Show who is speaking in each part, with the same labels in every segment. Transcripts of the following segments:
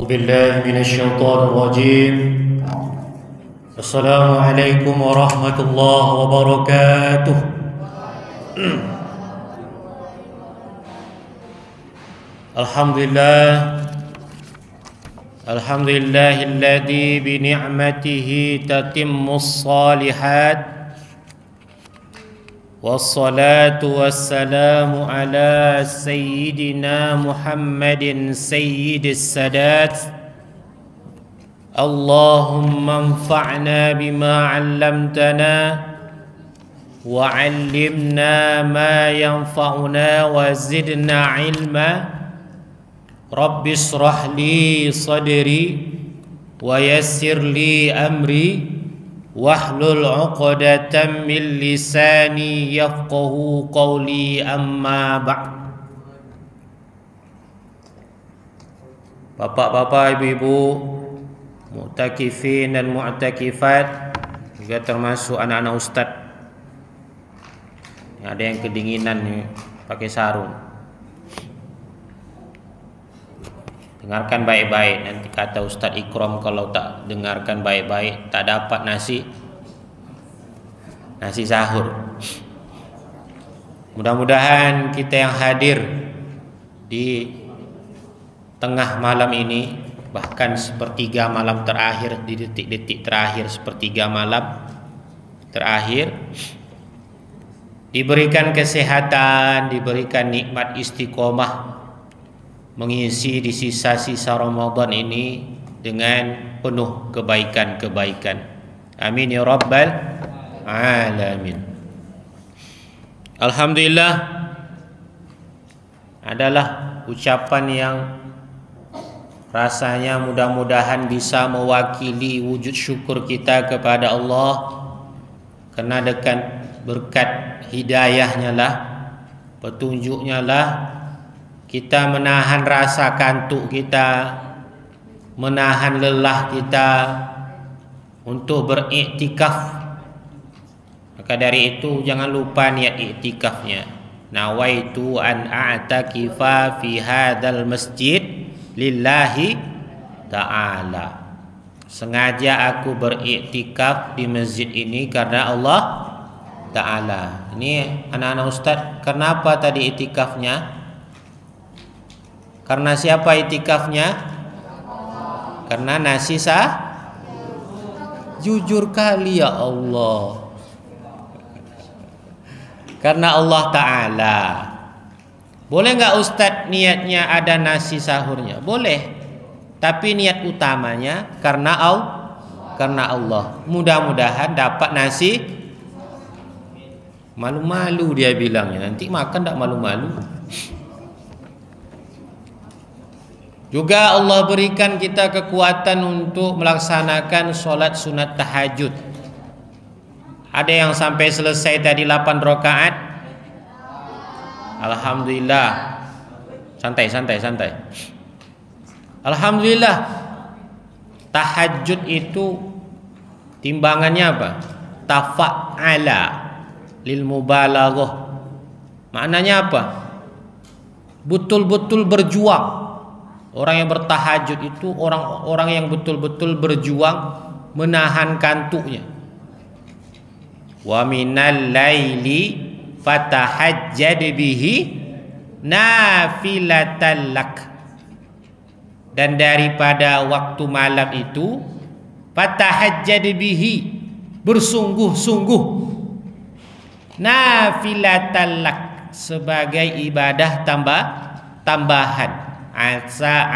Speaker 1: بالله من الشيطان الرجيم. السلام عليكم ورحمة الله وبركاته. Alhamdulillah, alhamdulillahilladzi bi ni'matihi tatimmus shalihat. Wassalatu wassalamu ala sayyidina Muhammadin sayyidis sadat. Allahumma anfa'na bima 'allamtana wa 'allimna ma yanfa'una wa zidna 'ilma. Rabbi shrah li sadri wa yassir li amri wahlul 'uqdatam min lisani yafqahu qawli, amma ba'd. Bapak-bapak, ibu-ibu, mu'takifin dan mu'takifat, juga termasuk anak-anak ustaz. Ada yang kedinginan nih, pakai sarung. Dengarkan baik-baik, nanti kata Ustadz Ikram kalau tak dengarkan baik-baik tak dapat nasi sahur. Mudah-mudahan kita yang hadir di tengah malam ini, bahkan sepertiga malam terakhir, di detik-detik terakhir sepertiga malam terakhir, diberikan kesehatan, diberikan nikmat istiqomah mengisi di sisa-sisa Ramadan ini dengan penuh kebaikan-kebaikan. Amin ya rabbal alamin. Alhamdulillah adalah ucapan yang rasanya mudah-mudahan bisa mewakili wujud syukur kita kepada Allah, karena dekat berkat hidayahnya lah, petunjuknya lah, kita menahan rasa kantuk kita, menahan lelah kita untuk beriktikaf. Maka dari itu jangan lupa niat iktikafnya. Nawaitu an a'takifa fi hadzal masjid lillahi ta'ala. Sengaja aku beriktikaf di masjid ini karena Allah Ta'ala. Ini anak-anak ustaz, kenapa tadi iktikafnya? Karena siapa itikafnya? Karena nasi jujur kali ya Allah. Karena Allah Ta'ala. Boleh nggak Ustadz niatnya ada nasi sahurnya? Boleh. Tapi niat utamanya karena Allah. Mudah-mudahan dapat nasi. Malu-malu dia bilangnya. Nanti makan tak malu-malu. Juga Allah berikan kita kekuatan untuk melaksanakan solat sunat tahajud. Ada yang sampai selesai tadi 8 rakaat. Alhamdulillah. Santai. Alhamdulillah. Tahajud itu timbangannya apa? Tafa'ala lil mubalaghah. Maknanya apa? Betul-betul berjuang. Orang yang bertahajud itu orang yang betul-betul berjuang menahan kantuknya. Wa minal laili fatahajjad bihi nafilatan lak. Dan daripada waktu malam itu fatahajjad bihi, bersungguh-sungguh, nafilatan lak, sebagai ibadah tambahan. Asa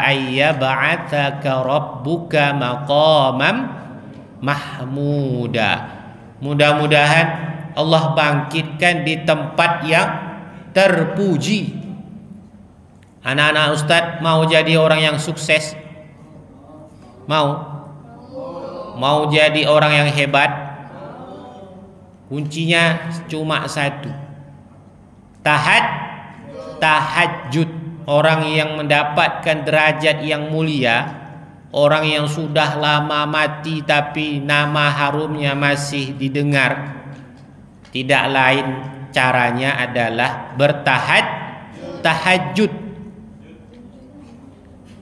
Speaker 1: ayyab'atsaka rabbuka maqamam mahmuda. Mudah-mudahan Allah bangkitkan di tempat yang terpuji. Anak-anak ustaz mau jadi orang yang sukses? Mau jadi orang yang hebat? Kuncinya cuma satu. Tahajud. Orang yang mendapatkan derajat yang mulia, orang yang sudah lama mati tapi nama harumnya masih didengar, tidak lain caranya adalah bertahajud.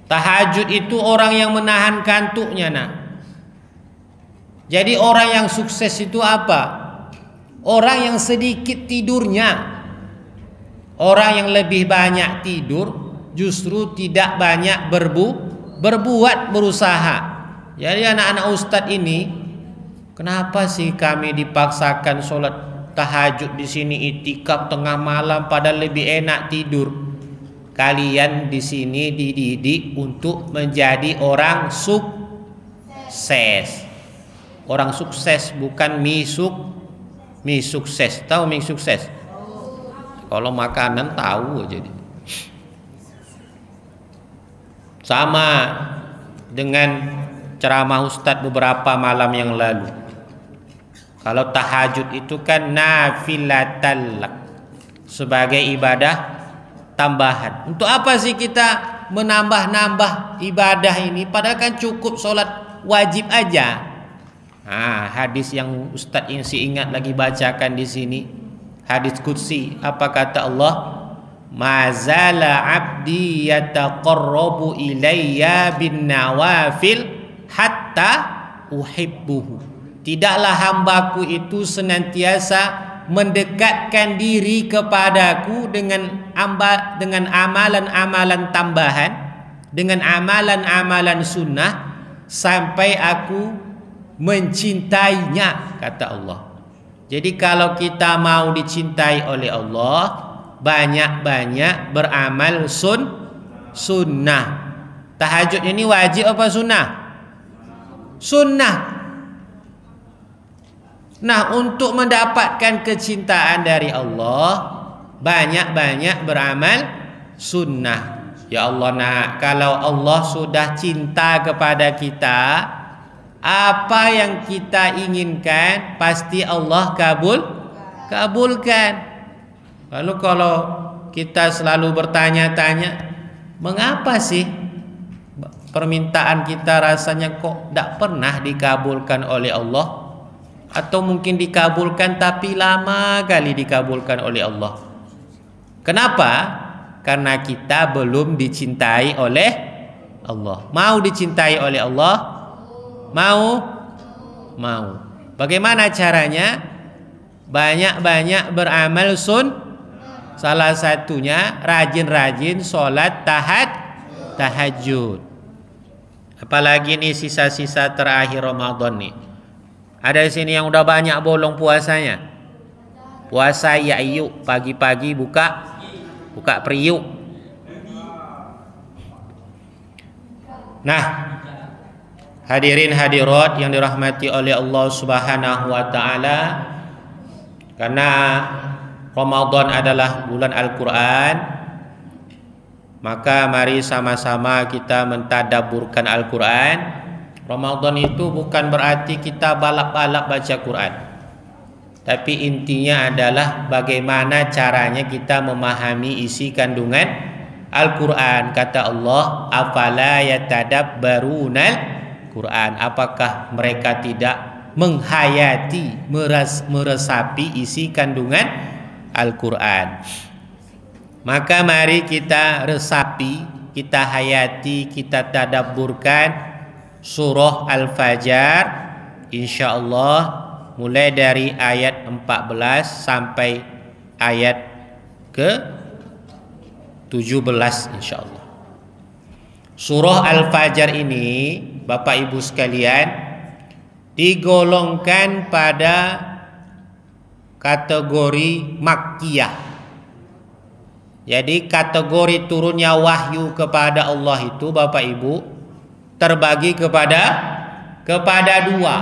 Speaker 1: Tahajud itu orang yang menahan kantuknya, nak. Jadi orang yang sukses itu apa? Orang yang sedikit tidurnya. Orang yang lebih banyak tidur justru tidak banyak berbuat, berusaha. Jadi anak-anak ustadz ini, kenapa sih kami dipaksakan sholat tahajud di sini, itikaf tengah malam, padahal lebih enak tidur? Kalian di sini dididik untuk menjadi orang sukses. Orang sukses, bukan mie sukses. Tahu mie sukses? Kalau makanan tahu aja. Sama dengan ceramah Ustadz beberapa malam yang lalu. Kalau tahajud itu kan nafilatal lak, sebagai ibadah tambahan. Untuk apa sih kita menambah-nambah ibadah ini? Padahal kan cukup sholat wajib aja. Hadis yang Ustadz Insi ingat lagi bacakan di sini, hadis qudsi. Apa kata Allah? Mazala abdi yataqarrabu ilayya bin nawafil hatta uhibbuhu. Tidaklah hambaku itu senantiasa mendekatkan diri kepadaku dengan amalan-amalan tambahan, dengan amalan-amalan sunnah, sampai aku mencintainya, kata Allah. Jadi kalau kita mau dicintai oleh Allah, banyak-banyak beramal sunnah. Tahajud ini wajib apa sunnah? Sunnah. Nah, untuk mendapatkan kecintaan dari Allah, banyak-banyak beramal sunnah. Ya Allah, nak, kalau Allah sudah cinta kepada kita, apa yang kita inginkan pasti Allah kabulkan. Lalu kalau kita selalu bertanya-tanya, mengapa sih permintaan kita rasanya kok tidak pernah dikabulkan oleh Allah? Atau mungkin dikabulkan tapi lama kali dikabulkan oleh Allah. Kenapa? Karena kita belum dicintai oleh Allah. Mau dicintai oleh Allah? Mau. Bagaimana caranya? Banyak-banyak beramal salah satunya rajin-rajin sholat tahajud. Apalagi nih sisa-sisa terakhir Ramadan nih. Ada di sini yang udah banyak bolong puasanya. Puasa ya yuk, pagi-pagi buka periuk. Nah, hadirin hadirat yang dirahmati oleh Allah Subhanahu wa taala, karena Ramadan adalah bulan Al-Qur'an, maka mari sama-sama kita mentadabburkan Al-Qur'an. Ramadan itu bukan berarti kita balap-balap baca Quran, tapi intinya adalah bagaimana caranya kita memahami isi kandungan Al-Quran. Kata Allah, afala yatadabbarunal Quran, apakah mereka tidak menghayati, meresapi isi kandungan Al-Quran? Maka mari kita resapi, kita hayati, kita tadabburkan surah Al-Fajr, insyaallah mulai dari ayat 14 sampai ayat ke 17 insyaallah. Surah Al-Fajr ini, Bapak Ibu sekalian, digolongkan pada kategori Makkiyah. Jadi kategori turunnya wahyu kepada Allah itu, Bapak Ibu, terbagi kepada dua.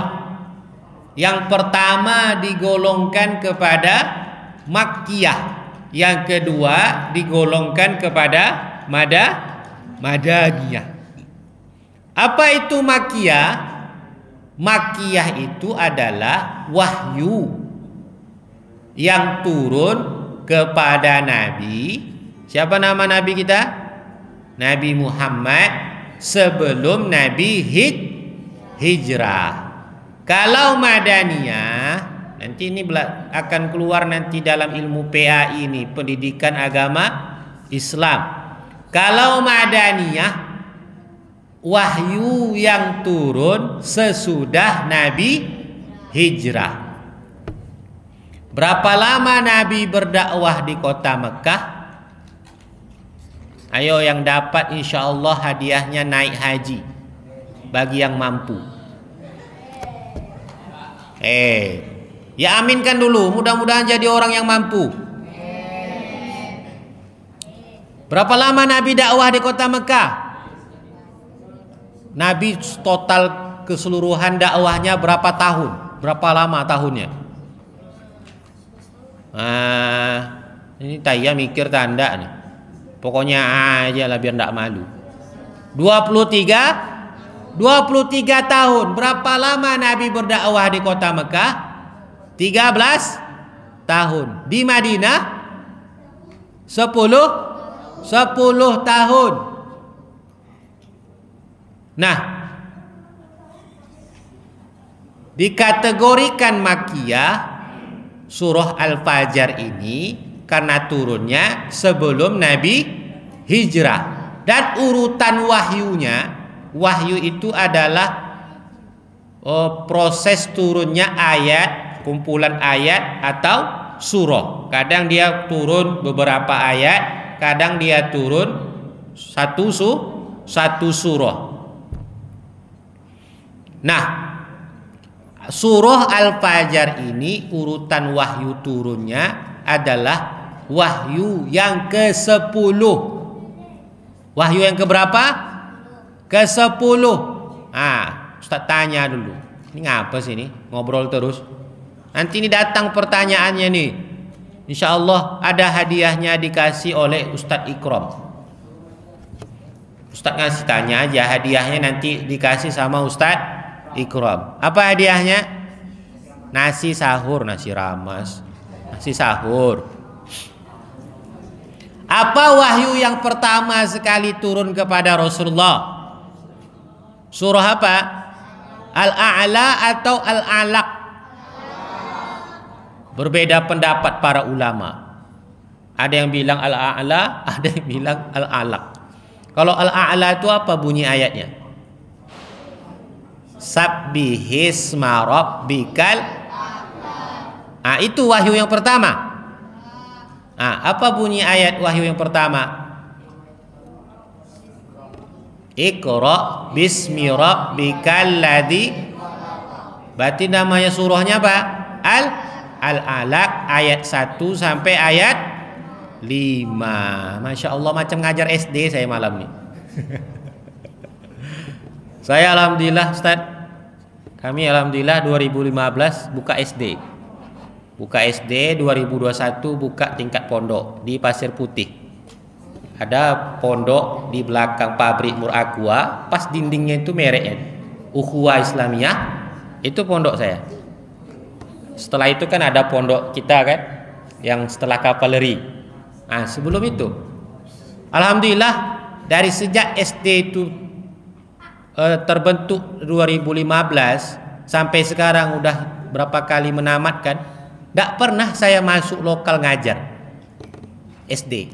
Speaker 1: Yang pertama digolongkan kepada Makkiyah, yang kedua digolongkan kepada Madaniyah. Apa itu Makkiyah? Makkiyah itu adalah wahyu yang turun kepada Nabi. Siapa nama Nabi kita? Nabi Muhammad, sebelum Nabi hijrah. Kalau Madaniyah, nanti ini akan keluar nanti dalam ilmu PAI ini, pendidikan agama Islam. Kalau Madaniyah wahyu yang turun sesudah Nabi hijrah. Berapa lama Nabi berdakwah di kota Mekah? Ayo yang dapat insya Allah hadiahnya naik haji bagi yang mampu. Ya aminkan dulu, mudah-mudahan jadi orang yang mampu. Berapa lama Nabi dakwah di kota Mekah? Nabi total keseluruhan dakwahnya berapa tahun? Berapa lama tahunnya? Ini Taya mikir tanda nih. Pokoknya aja lah biar ndak malu. 23 tahun. Berapa lama Nabi berdakwah di kota Mekah? 13 tahun. Di Madinah 10 tahun. Nah, dikategorikan Makkiyah surah Al-Fajr ini karena turunnya sebelum Nabi hijrah. Dan urutan wahyunya, wahyu itu adalah proses turunnya ayat, kumpulan ayat atau surah. Kadang dia turun beberapa ayat, kadang dia turun satu surah. Nah, surah Al-Fajr ini urutan wahyu turunnya adalah wahyu yang ke-10. Wahyu yang keberapa? Ke-10. Ustaz tanya dulu. Ini ngapa sih ini? Ngobrol terus. Nanti ini datang pertanyaannya nih. Insya Allah ada hadiahnya dikasih oleh Ustaz Ikram. Ustaz ngasih tanya aja, hadiahnya nanti dikasih sama Ustaz Ikram. Apa hadiahnya? Nasi sahur, nasi ramas, nasi sahur. Apa wahyu yang pertama sekali turun kepada Rasulullah? Surah apa? Al-A'la atau Al-Alaq? Berbeda pendapat para ulama. Ada yang bilang Al-A'la, ada yang bilang Al-Alaq. Kalau Al-A'la itu apa bunyi ayatnya? Sabbihisma rabbikal. Itu wahyu yang pertama. Apa bunyi ayat wahyu yang pertama? Iqra bismi rabbikal ladzi. Berarti namanya surahnya apa? Al-Alaq ayat 1 sampai ayat 5. Masya Allah, macam ngajar SD saya malam nih. Saya alhamdulillah Ustaz, kami alhamdulillah 2015 buka SD. Buka SD 2021 buka tingkat pondok di Pasir Putih. Ada pondok di belakang pabrik Mur Aqua, pas dindingnya itu mereknya Ukhuwah Islamiyah, itu pondok saya. Setelah itu kan ada pondok kita kan, yang setelah kavaleri. Sebelum itu, alhamdulillah dari sejak SD itu terbentuk 2015 sampai sekarang udah berapa kali menamatkan. Gak pernah saya masuk lokal ngajar SD.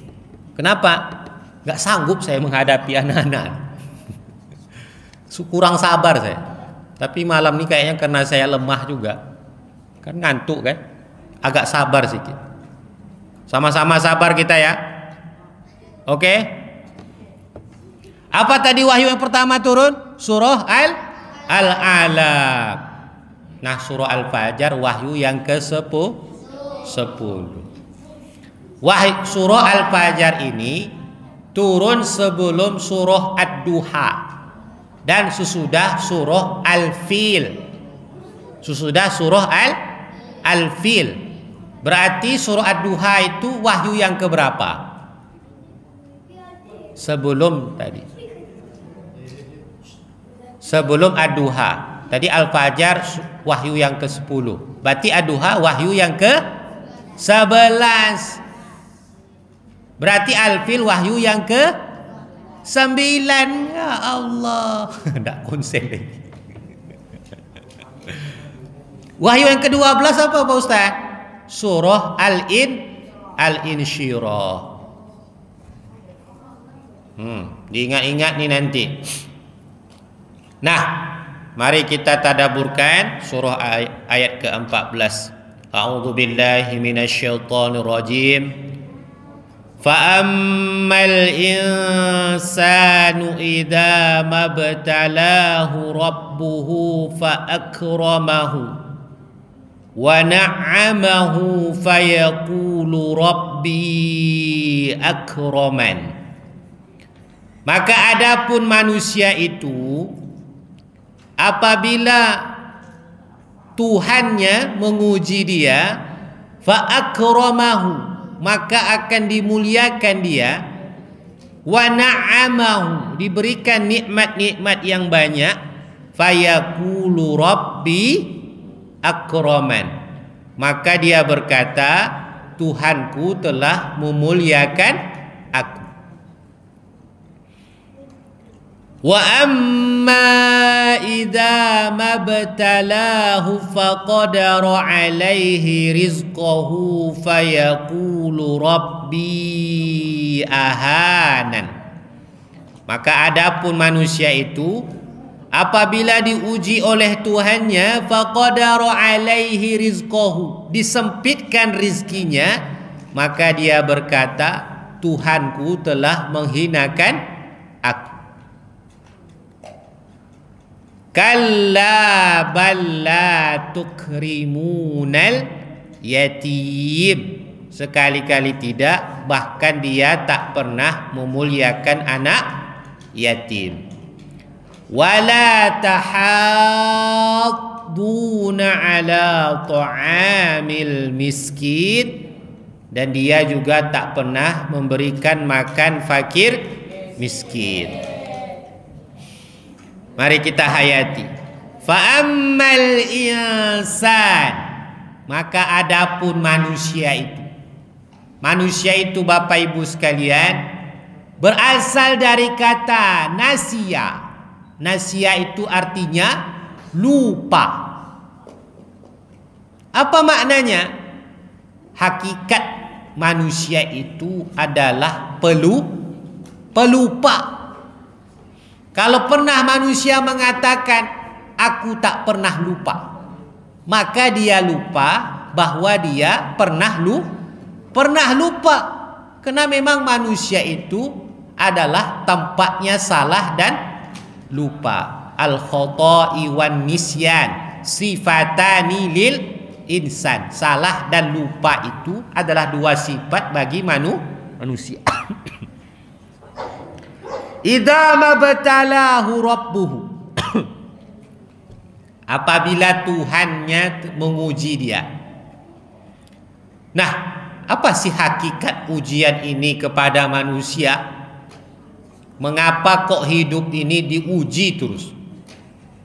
Speaker 1: Kenapa? Gak sanggup saya menghadapi anak-anak. Kurang sabar saya. Tapi malam ini kayaknya karena saya lemah juga, kan ngantuk kan, agak sabar sedikit. Sama-sama sabar kita ya. Oke. Apa tadi wahyu yang pertama turun? Surah Al-Alaq. Nah, surah Al-Fajr wahyu yang ke-10. Surah Al-Fajr ini turun sebelum surah Ad-Duha dan sesudah surah Al-Fil. Sesudah surah Al-Fil. Berarti surah Ad-Duha itu wahyu yang keberapa? Sebelum tadi. Sebelum Ad-Duha. Tadi Al-Fajr wahyu yang ke-10. Berarti Ad-Duha wahyu yang ke-11. Berarti Al-Fil wahyu yang ke-9. Ya Allah. Tidak konsen lagi. Wahyu yang ke-12 apa Pak Ustaz? Surah Al-Insyirah. Diingat-ingat nih nanti. Nah, mari kita tadabburkan surah ayat ke-14. A'udzu billahi minasyaitonir rajim. فَأَمَّا الْإِنسَانُ إِذَا مَا ابْتَلَاهُ رَبُّهُ فَأَكْرَمَهُ وَنَعَّمَهُ فَيَقُولُ رَبِّي أَكْرَمَنِ. Maka adapun manusia itu apabila Tuhannya menguji dia, fa'akramahu, maka akan dimuliakan dia, wa na'amahu, diberikan nikmat-nikmat yang banyak, fayaqulu rabbi akraman, maka dia berkata Tuhanku telah memuliakan aku. Wa amma idza mabtalahu faqadara alaihi rizqahu fayaqulu rabbi ahanan. Maka adapun manusia itu apabila diuji oleh Tuhannya, faqadara alaihi rizqahu, disempitkan rizkinya, maka dia berkata Tuhanku telah menghinakan aku. Kalla bal la tukrimunal yatim, sekali-kali tidak, bahkan dia tak pernah memuliakan anak yatim. Wala tahadduna ala ta'amil miskin, dan dia juga tak pernah memberikan makan fakir miskin. Mari kita hayati. Fa'ammal insan, maka adapun manusia itu. Manusia itu Bapak Ibu sekalian berasal dari kata nasia. Nasia itu artinya lupa. Apa maknanya? Hakikat manusia itu adalah pelupa. Kalau pernah manusia mengatakan aku tak pernah lupa, maka dia lupa bahwa dia pernah lupa. Karena memang manusia itu adalah tempatnya salah dan lupa. Al-khata'i wan nisyan sifatani lil insan. Salah dan lupa itu adalah dua sifat bagi manusia. Idza mabtalahu rabbuhu, apabila Tuhannya menguji dia. Nah, apa sih hakikat ujian ini kepada manusia? Mengapa kok hidup ini diuji terus?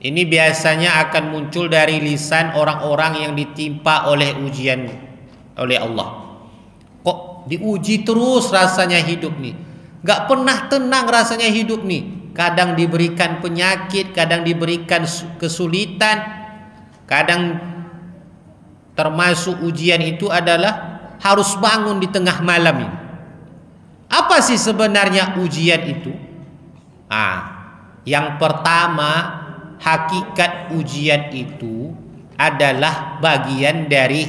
Speaker 1: Ini biasanya akan muncul dari lisan orang-orang yang ditimpa oleh ujian oleh Allah. Kok diuji terus rasanya hidup nih? Gak pernah tenang rasanya hidup nih. Kadang diberikan penyakit, kadang diberikan kesulitan, kadang termasuk ujian itu adalah harus bangun di tengah malam ini. Apa sih sebenarnya ujian itu? Yang pertama, hakikat ujian itu adalah bagian dari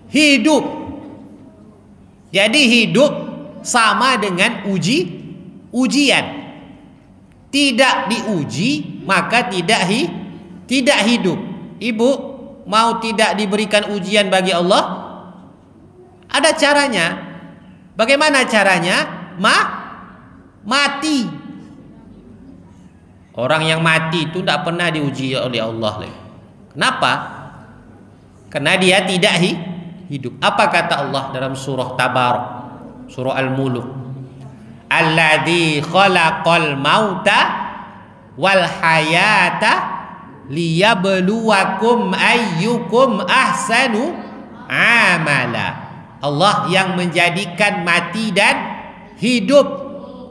Speaker 1: hidup. Jadi hidup sama dengan ujian. Tidak diuji maka tidak hidup. Ibu mau tidak diberikan ujian bagi Allah? Ada caranya. Bagaimana caranya? Mati. Orang yang mati itu tidak pernah diuji oleh Allah. Kenapa? Karena dia tidak hidup. Apa kata Allah dalam surah Tabarak, surah Al-Muluk? Alladzi khalaqal mauta wal hayata liyabluwakum ayyukum ahsanu amala. Allah yang menjadikan mati dan hidup.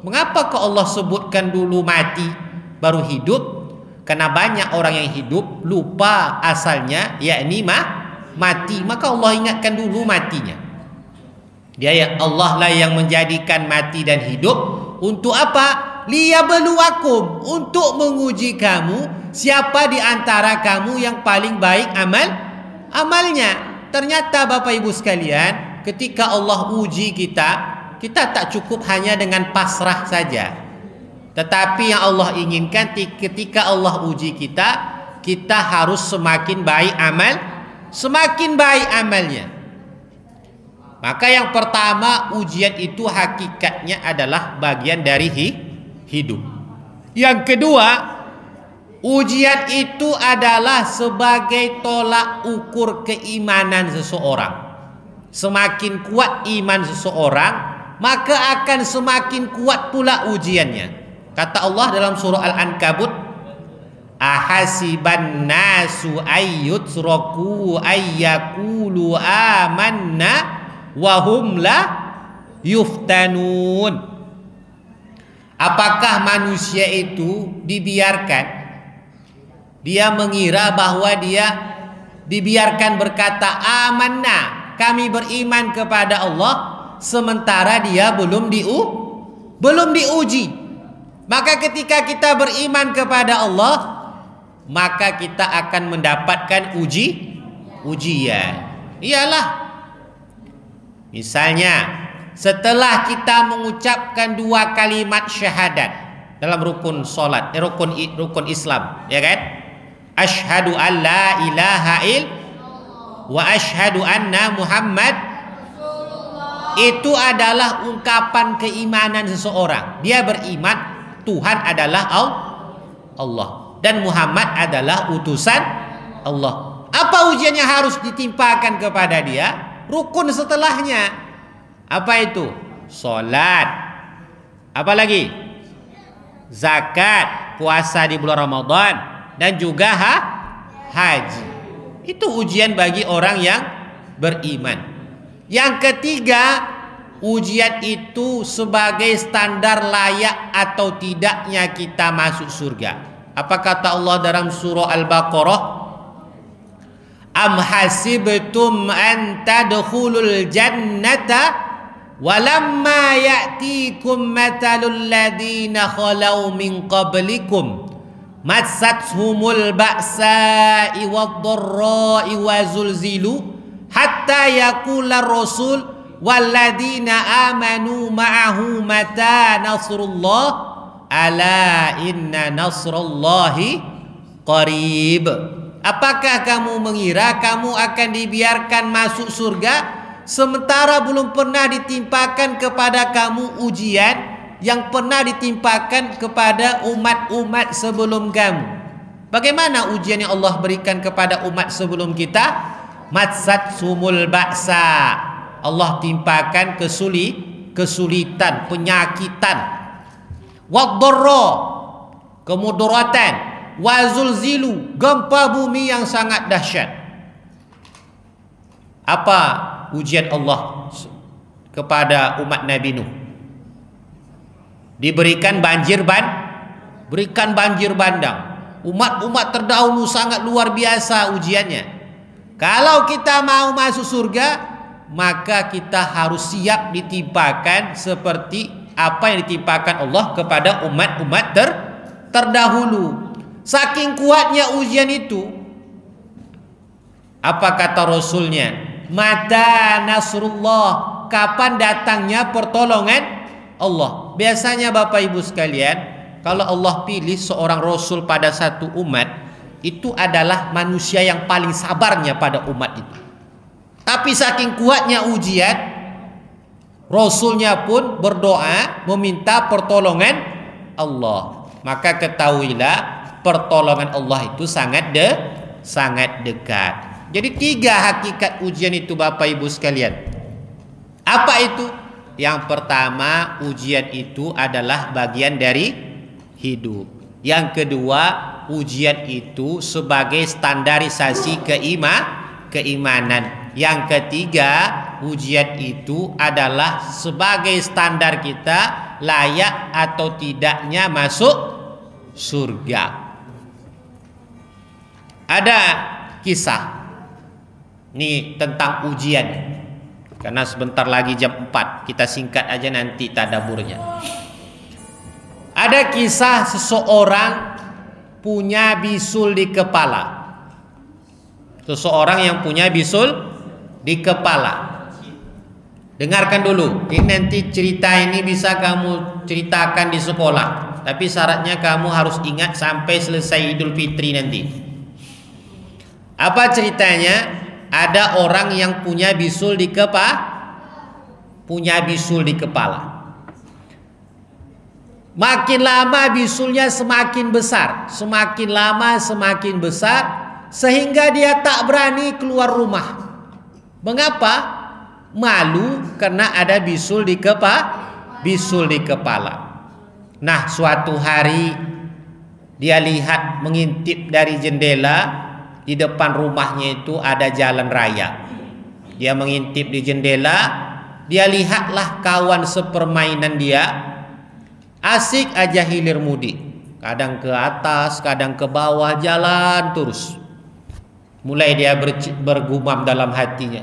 Speaker 1: Mengapa kok Allah sebutkan dulu mati baru hidup? Karena banyak orang yang hidup lupa asalnya, yakni mati. Maka Allah ingatkan dulu matinya. Dia Allah lah yang menjadikan mati dan hidup. Untuk apa? liyabluwakum, untuk menguji kamu siapa di antara kamu yang paling baik amalnya. Ternyata Bapak Ibu sekalian, ketika Allah uji kita, kita tak cukup hanya dengan pasrah saja. Tetapi yang Allah inginkan ketika Allah uji kita, kita harus semakin baik amalnya. Maka yang pertama, ujian itu hakikatnya adalah bagian dari hidup. Yang kedua, ujian itu adalah sebagai tolak ukur keimanan seseorang. Semakin kuat iman seseorang, maka akan semakin kuat pula ujiannya. Kata Allah dalam surah Al-Ankabut, ahasiban nasu ayyutraku ayyakulu amanna wahum la yuftanun. Apakah manusia itu dibiarkan, dia mengira bahwa dia dibiarkan berkata amanna, kami beriman kepada Allah, sementara dia belum diuji. Maka ketika kita beriman kepada Allah, maka kita akan mendapatkan ujian. Iyalah, misalnya setelah kita mengucapkan 2 kalimat syahadat dalam rukun salat, rukun Islam, ya kan? Asyhadu an la ilaha illallah wa asyhadu anna Muhammad. Itu adalah ungkapan keimanan seseorang. Dia beriman Tuhan adalah Allah dan Muhammad adalah utusan Allah. Apa ujian yang harus ditimpakan kepada dia? Rukun setelahnya. Apa itu? Salat. Apa lagi? Zakat, puasa di bulan Ramadan, dan juga haji. Itu ujian bagi orang yang beriman. Yang ketiga, ujian itu sebagai standar layak atau tidaknya kita masuk surga. Apa kata Allah dalam surah Al-Baqarah? Am hasibtum an tadkhulul jannata walamma ya'tikum matalul ladina khalau min qablikum massathumul ba'sa'i wad-dharra'i wa zulzilu hatta yaqula rasul walladzina amanu ma'ahu mata nasrullah ala inna nasrullahi qarib. Apakah kamu mengira kamu akan dibiarkan masuk surga sementara belum pernah ditimpakan kepada kamu ujian yang pernah ditimpakan kepada umat-umat sebelum kamu? Bagaimana ujian yang Allah berikan kepada umat sebelum kita? Matsat-sumul ba'sa, Allah timpakan kesulitan, penyakitan. Wad-dharra, kemudaratan. Wazulzilu, gempa bumi yang sangat dahsyat. Apa ujian Allah kepada umat Nabi Nuh? Diberikan banjir bandang. Umat-umat terdahulu sangat luar biasa ujiannya. Kalau kita mau masuk surga, maka kita harus siap ditimpakan seperti apa yang ditimpakan Allah kepada umat-umat terdahulu. Saking kuatnya ujian itu, apa kata Rasulnya? Mata nasrullah, kapan datangnya pertolongan Allah? Biasanya Bapak Ibu sekalian, kalau Allah pilih seorang Rasul pada satu umat, itu adalah manusia yang paling sabarnya pada umat itu. Tapi saking kuatnya ujian, Rasulnya pun berdoa meminta pertolongan Allah. Maka ketahuilah pertolongan Allah itu sangat dekat. Jadi 3 hakikat ujian itu Bapak Ibu sekalian. Apa itu? Yang pertama, ujian itu adalah bagian dari hidup. Yang kedua, ujian itu sebagai standarisasi keimanan. Yang ketiga, ujian itu adalah sebagai standar kita layak atau tidaknya masuk surga. Ada kisah ini tentang ujian, karena sebentar lagi jam 4, kita singkat aja nanti tadaburnya. Ada kisah seseorang punya bisul di kepala. Seseorang yang punya bisul di kepala. Dengarkan dulu. Ini nanti cerita ini bisa kamu ceritakan di sekolah. Tapi syaratnya kamu harus ingat sampai selesai Idul Fitri nanti. Apa ceritanya? Ada orang yang punya bisul di kepala. Makin lama bisulnya semakin besar, semakin lama semakin besar, sehingga dia tak berani keluar rumah. Mengapa? Malu karena ada bisul di kepala. Nah, suatu hari dia lihat mengintip dari jendela, di depan rumahnya itu ada jalan raya. Dia mengintip di jendela, dia lihatlah kawan sepermainan dia asik aja hilir mudik, kadang ke atas, kadang ke bawah, jalan terus. Mulai dia bergumam dalam hatinya,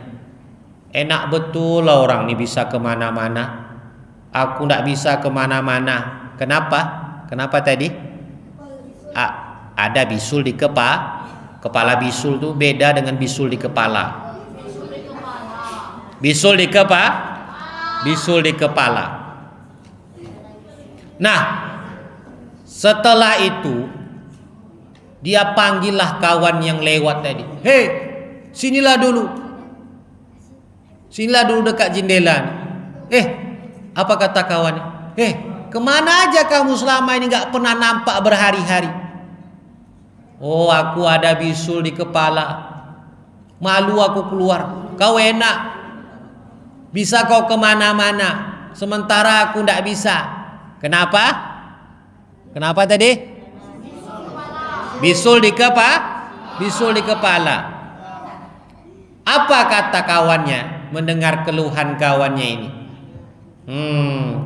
Speaker 1: enak betul lah orang ini bisa kemana-mana, aku tidak bisa kemana-mana. Kenapa? Kenapa tadi? Ada bisul di kepala. Bisul itu beda dengan bisul di kepala. Bisul di kepala. Nah, setelah itu dia panggillah kawan yang lewat tadi. Hei, sinilah dulu dekat jendela. Apa kata kawannya? Kemana aja kamu selama ini gak pernah nampak berhari-hari? Oh, aku ada bisul di kepala. Malu aku keluar. Kau enak, bisa kau kemana-mana, sementara aku tidak bisa. Kenapa? Kenapa tadi? Bisul di kepala. Apa kata kawannya mendengar keluhan kawannya ini?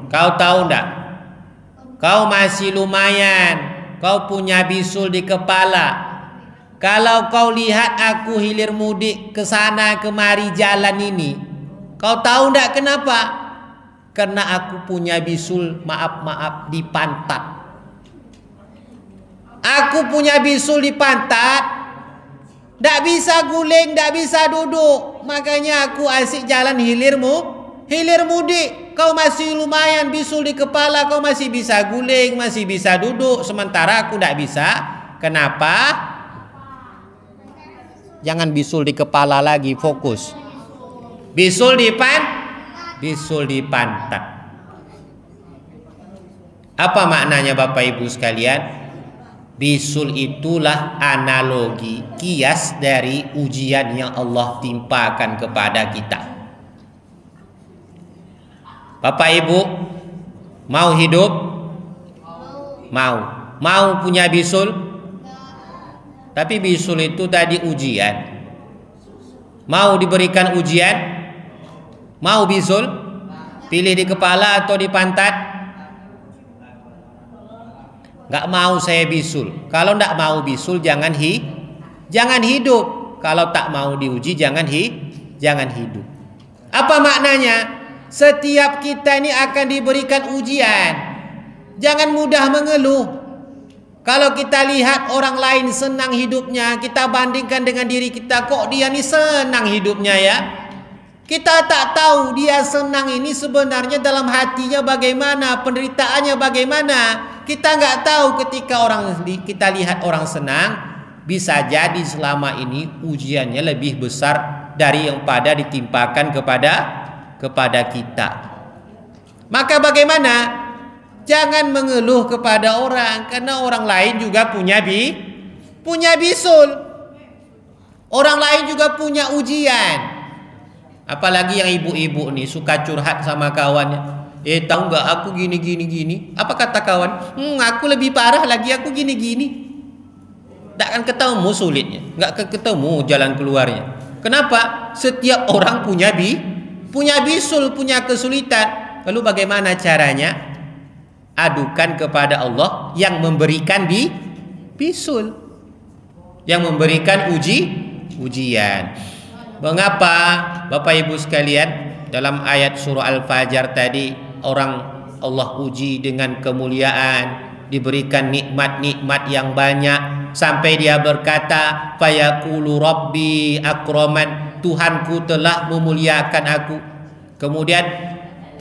Speaker 1: Kau tahu tidak? Kau masih lumayan, kau punya bisul di kepala. Kalau kau lihat aku hilir mudik ke sana kemari jalan ini, kau tahu tidak kenapa? Karena aku punya bisul, maaf di pantat. Aku punya bisul di pantat, tidak bisa guling, tidak bisa duduk. Makanya aku asik jalan hilir mudik. Kau masih lumayan bisul di kepala, kau masih bisa guling, masih bisa duduk, sementara aku tidak bisa. Kenapa? Jangan bisul di kepala lagi, fokus. Bisul di pantat. Apa maknanya Bapak Ibu sekalian? Bisul itulah analogi, kias dari ujian yang Allah timpakan kepada kita. Bapak Ibu mau hidup? Mau punya bisul? Tapi bisul itu tadi ujian. Mau diberikan ujian? Mau bisul? Pilih di kepala atau di pantat? Gak mau saya bisul. Kalau tidak mau bisul jangan hidup. Kalau tak mau diuji jangan hidup. Apa maknanya? Setiap kita ini akan diberikan ujian. Jangan mudah mengeluh. Kalau kita lihat orang lain senang hidupnya, kita bandingkan dengan diri kita, kok dia ini senang hidupnya ya? Kita tak tahu dia senang ini sebenarnya dalam hatinya bagaimana, penderitaannya bagaimana. Kita nggak tahu ketika kita lihat orang senang, bisa jadi selama ini ujiannya lebih besar dari yang pada ditimpakan kepada kita. Maka bagaimana? Jangan mengeluh kepada orang, karena orang lain juga punya bisul. Orang lain juga punya ujian. Apalagi yang ibu-ibu nih suka curhat sama kawannya. Tahu nggak aku gini. Apa kata kawan? Aku lebih parah lagi, aku gini. Tak akan ketemu sulitnya, nggak ketemu jalan keluarnya. Kenapa? Setiap orang punya bisul, punya kesulitan. Lalu bagaimana caranya? Adukan kepada Allah yang memberikan bisul, yang memberikan ujian. Mengapa Bapak Ibu sekalian dalam ayat surah Al-Fajr tadi orang Allah uji dengan kemuliaan, diberikan nikmat-nikmat yang banyak, sampai dia berkata, fayaqulu rabbi akraman, Tuhanku telah memuliakan aku. Kemudian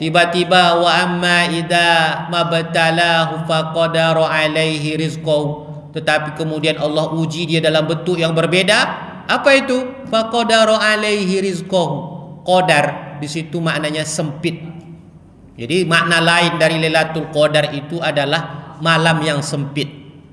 Speaker 1: tiba-tiba wa amma idza mabtalahu faqadara alaihi rizqahu, tetapi kemudian Allah uji dia dalam bentuk yang berbeda. Apa itu? Faqadara alaihi rizqahu. Qadar di situ maknanya sempit. Jadi makna lain dari Lailatul Qadar itu adalah malam yang sempit.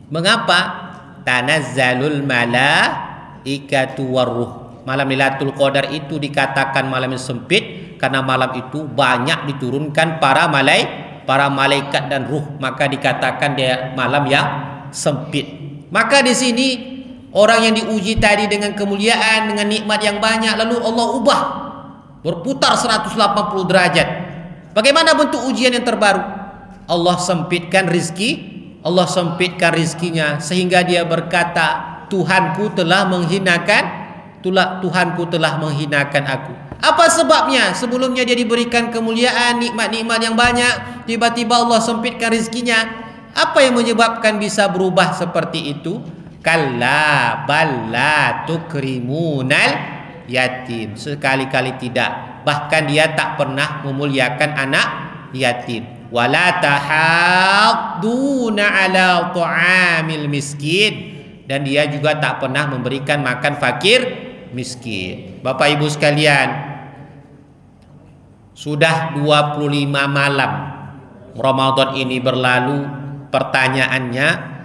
Speaker 1: Mengapa? Tanazzalul malaikatu warruh. Malam Lailatul Qadar itu dikatakan malam yang sempit karena malam itu banyak diturunkan para malaikat dan ruh, maka dikatakan dia malam yang sempit. Maka di sini orang yang diuji tadi dengan kemuliaan, dengan nikmat yang banyak, lalu Allah ubah, berputar 180 derajat. Bagaimana bentuk ujian yang terbaru? Allah sempitkan rizki, Allah sempitkan rizkinya sehingga dia berkata, Tuhanku telah menghinakan aku. Apa sebabnya? Sebelumnya dia diberikan kemuliaan, nikmat-nikmat yang banyak, tiba-tiba Allah sempitkan rizkinya. Apa yang menyebabkan bisa berubah seperti itu? Kalla balla tukrimunal yatim. Sekali-kali tidak. Bahkan dia tak pernah memuliakan anak yatim. Wala tahadduna ala ta'amil miskin, dan dia juga tak pernah memberikan makan fakir miskin. Bapak Ibu sekalian, sudah 25 malam Ramadan ini berlalu. Pertanyaannya,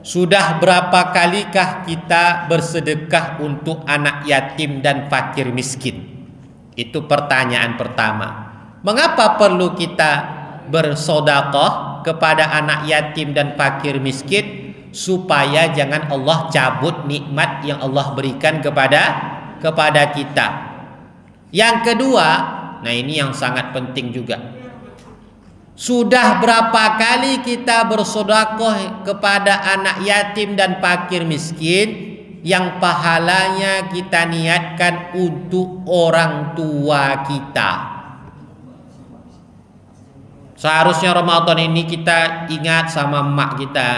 Speaker 1: sudah berapa kalikah kita bersedekah untuk anak yatim dan fakir miskin? Itu pertanyaan pertama. Mengapa perlu kita bersedekah kepada anak yatim dan fakir miskin? Supaya jangan Allah cabut nikmat yang Allah berikan kepada kita. Yang kedua, nah ini yang sangat penting juga. Sudah berapa kali kita bersedekah kepada anak yatim dan fakir miskin yang pahalanya kita niatkan untuk orang tua kita? Seharusnya Ramadan ini kita ingat sama emak kita.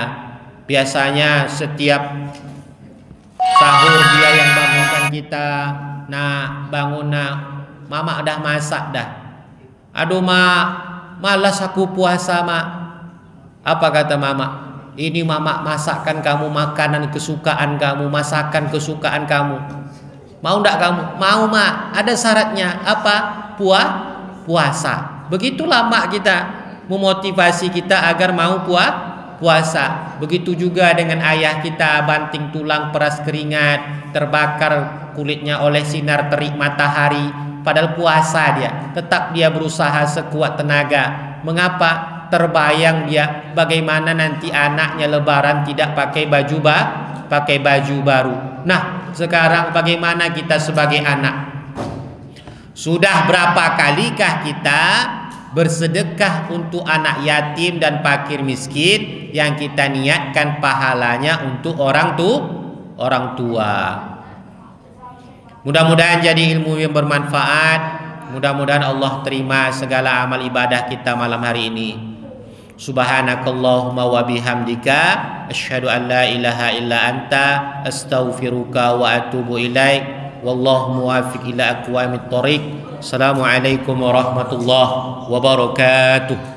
Speaker 1: Biasanya setiap sahur dia yang bangunkan kita. Nah, bangun nak, mama dah masak dah. Aduh mak, malas aku puasa mak. Apa kata mama? Ini mama masakkan kamu makanan kesukaan kamu, masakan kesukaan kamu. Mau enggak kamu? Mau mak. Ada syaratnya. Apa? Puasa. Begitulah mak kita memotivasi kita agar mau puasa. Begitu juga dengan ayah kita, banting tulang, peras keringat, terbakar kulitnya oleh sinar terik matahari, padahal puasa dia, tetap dia berusaha sekuat tenaga. Mengapa? Terbayang dia bagaimana nanti anaknya lebaran tidak pakai baju baru. Nah, sekarang bagaimana kita sebagai anak? Sudah berapa kalikah kita bersedekah untuk anak yatim dan fakir miskin yang kita niatkan pahalanya untuk orang tua. Mudah-mudahan jadi ilmu yang bermanfaat. Mudah-mudahan Allah terima segala amal ibadah kita malam hari ini. Subhanakallahumma wa bihamdika asyhadu an la ilaha illa anta astaghfiruka wa atubu ilaik. Wallahu muwaffiq ila aqwamit thoriq. Assalamualaikum warahmatullahi wabarakatuh.